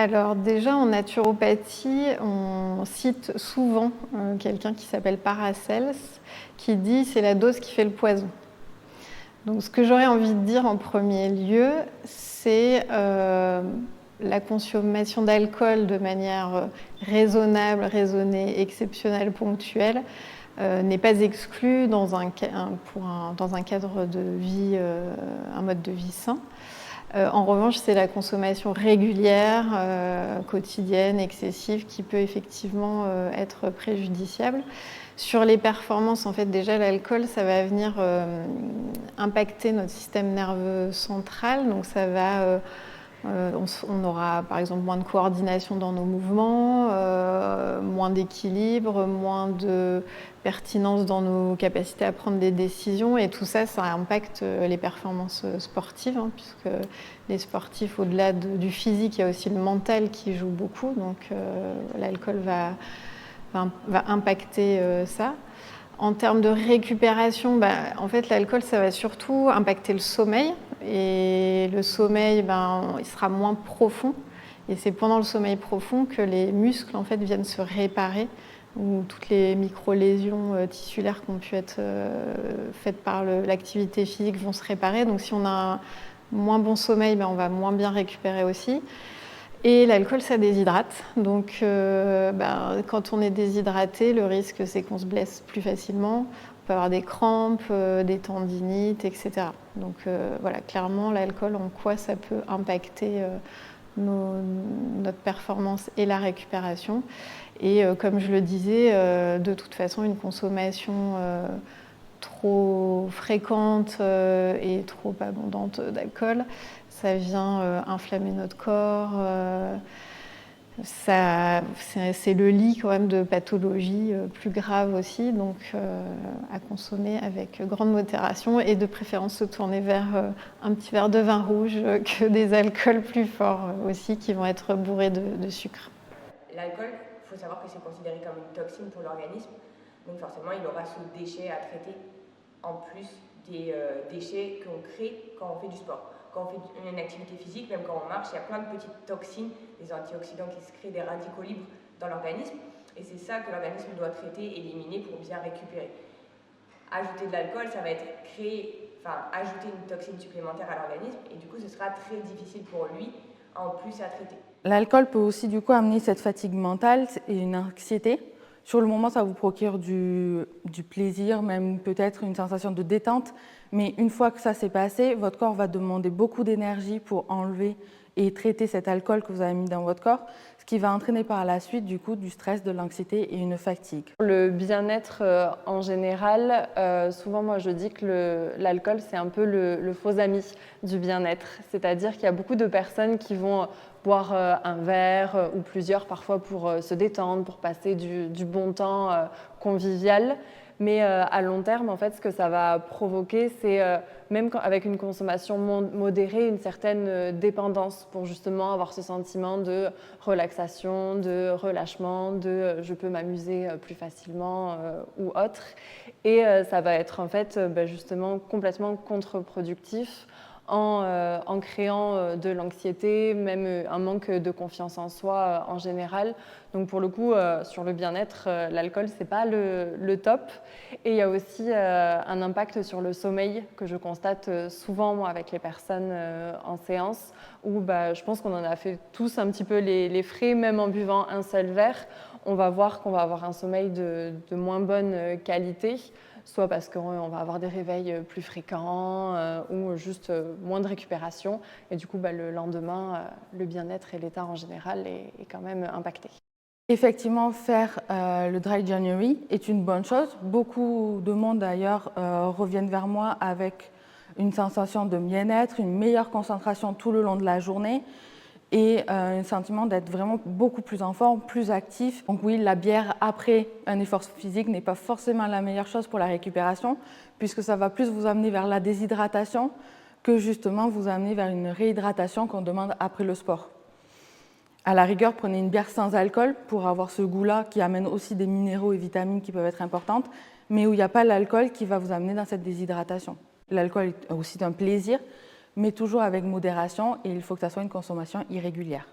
Alors déjà en naturopathie, on cite souvent quelqu'un qui s'appelle Paracels, qui dit c'est la dose qui fait le poison. Donc ce que j'aurais envie de dire en premier lieu, c'est la consommation d'alcool de manière raisonnable, raisonnée, exceptionnelle, ponctuelle, n'est pas exclue dans un cadre de vie, un mode de vie sain. En revanche, c'est la consommation régulière, quotidienne, excessive, qui peut effectivement être préjudiciable. Sur les performances, en fait, déjà l'alcool, ça va venir impacter notre système nerveux central. Donc ça va, on aura par exemple moins de coordination dans nos mouvements, moins d'équilibre, moins de pertinence dans nos capacités à prendre des décisions, et tout ça, ça impacte les performances sportives, hein, puisque les sportifs, au-delà du physique, il y a aussi le mental qui joue beaucoup, donc l'alcool va impacter ça. En termes de récupération, en fait, l'alcool, ça va surtout impacter le sommeil. Et le sommeil, il sera moins profond. Et c'est pendant le sommeil profond que les muscles, en fait, viennent se réparer, où toutes les micro-lésions tissulaires qui ont pu être faites par l'activité physique vont se réparer. Donc si on a un moins bon sommeil, on va moins bien récupérer aussi. Et l'alcool, ça déshydrate. Donc, quand on est déshydraté, le risque, c'est qu'on se blesse plus facilement. On peut avoir des crampes, des tendinites, etc. Donc, voilà, clairement, l'alcool, en quoi ça peut impacter notre performance et la récupération. Et comme je le disais, de toute façon, une consommation trop fréquente et trop abondante d'alcool, ça vient inflammer notre corps. C'est le lit quand même de pathologies plus graves aussi, donc à consommer avec grande modération et de préférence se tourner vers un petit verre de vin rouge que des alcools plus forts aussi qui vont être bourrés de sucre. L'alcool, il faut savoir que c'est considéré comme une toxine pour l'organisme, donc forcément il aura ce déchet à traiter en plus des déchets qu'on crée quand on fait du sport. Quand on fait une activité physique, même quand on marche, il y a plein de petites toxines, des antioxydants qui se créent, des radicaux libres dans l'organisme. Et c'est ça que l'organisme doit traiter, éliminer pour bien récupérer. Ajouter de l'alcool, ça va être ajouter une toxine supplémentaire à l'organisme, et du coup ce sera très difficile pour lui en plus à traiter. L'alcool peut aussi du coup amener cette fatigue mentale et une anxiété. Sur le moment, ça vous procure du plaisir, même peut-être une sensation de détente. Mais une fois que ça s'est passé, votre corps va demander beaucoup d'énergie pour enlever et traiter cet alcool que vous avez mis dans votre corps, ce qui va entraîner par la suite du coup du stress, de l'anxiété et une fatigue. Le bien-être en général, souvent moi je dis que l'alcool c'est un peu le faux ami du bien-être. C'est-à-dire qu'il y a beaucoup de personnes qui vont boire un verre ou plusieurs parfois pour se détendre, pour passer du bon temps convivial. Mais à long terme, en fait, ce que ça va provoquer, c'est même avec une consommation modérée, une certaine dépendance pour justement avoir ce sentiment de relaxation, de relâchement, de je peux m'amuser plus facilement ou autre. Et ça va être en fait justement complètement contre-productif en créant de l'anxiété, même un manque de confiance en soi en général. Donc pour le coup, sur le bien-être, l'alcool, c'est pas le top. Et il y a aussi un impact sur le sommeil que je constate souvent moi, avec les personnes en séance, où je pense qu'on en a fait tous un petit peu les frais, même en buvant un seul verre. On va voir qu'on va avoir un sommeil de moins bonne qualité, soit parce qu'on va avoir des réveils plus fréquents ou juste moins de récupération. Et du coup, le lendemain, le bien-être et l'état en général est quand même impacté. Effectivement, faire le Dry January est une bonne chose. Beaucoup de monde d'ailleurs reviennent vers moi avec une sensation de bien-être, une meilleure concentration tout le long de la journée et un sentiment d'être vraiment beaucoup plus en forme, plus actif. Donc oui, la bière après un effort physique n'est pas forcément la meilleure chose pour la récupération, puisque ça va plus vous amener vers la déshydratation que justement vous amener vers une réhydratation qu'on demande après le sport. À la rigueur, prenez une bière sans alcool pour avoir ce goût-là qui amène aussi des minéraux et vitamines qui peuvent être importantes, mais où il n'y a pas l'alcool qui va vous amener dans cette déshydratation. L'alcool est aussi un plaisir, mais toujours avec modération, et il faut que ça soit une consommation irrégulière.